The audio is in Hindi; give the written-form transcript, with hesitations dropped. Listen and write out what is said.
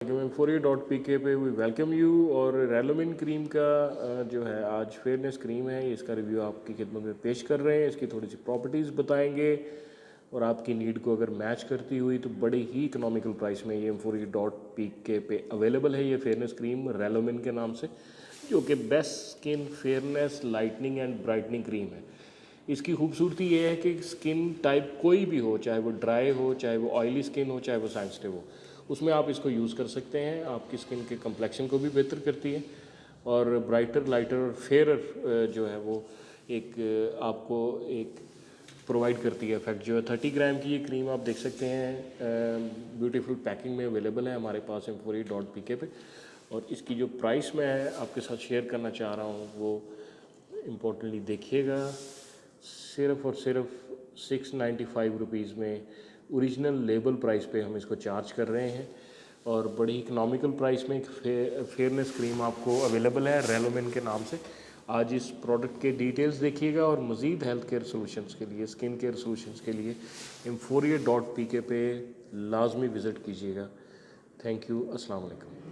M4A.pk पे वी वेलकम यू। और रेलोमिन क्रीम का जो है आज फेयरनेस क्रीम है, इसका रिव्यू आपकी खिदमत में पेश कर रहे हैं। इसकी थोड़ी सी प्रॉपर्टीज़ बताएंगे और आपकी नीड को अगर मैच करती हुई तो बड़े ही इकोनॉमिकल प्राइस में ये M4A.pk पे अवेलेबल है। ये फेयरनेस क्रीम रेलोमिन के नाम से, जो कि best skin fairness lightning and brightening cream है। इसकी खूबसूरती ये है कि स्किन टाइप कोई भी हो, चाहे वो ड्राई हो, चाहे वो ऑयली स्किन हो, चाहे वो सेंसिटिव हो, उसमें आप इसको यूज़ कर सकते हैं। आपकी स्किन के कम्प्लेक्शन को भी बेहतर करती है और ब्राइटर, लाइटर और फेयर जो है वो एक आपको एक प्रोवाइड करती है इफेक्ट जो है। 30 ग्राम की ये क्रीम आप देख सकते हैं, ब्यूटीफुल पैकिंग में अवेलेबल है हमारे पास M4A.pk पे। और इसकी जो प्राइस मैं आपके साथ शेयर करना चाह रहा हूँ वो इम्पोर्टेंटली देखिएगा, सिर्फ़ और सिर्फ 695 रुपीज़ में ओरिजिनल लेबल प्राइस पे हम इसको चार्ज कर रहे हैं। और बड़ी इकनॉमिकल प्राइस में एक फेयरनेस क्रीम आपको अवेलेबल है रेलोमिन के नाम से। आज इस प्रोडक्ट के डिटेल्स देखिएगा और मज़ीद हेल्थ केयर सोल्यूशंस के लिए, स्किन केयर सोल्यूशंस के लिए M4A.pk पे लाजमी विज़िट कीजिएगा। Thank you. अस्सलाम वालेकुम।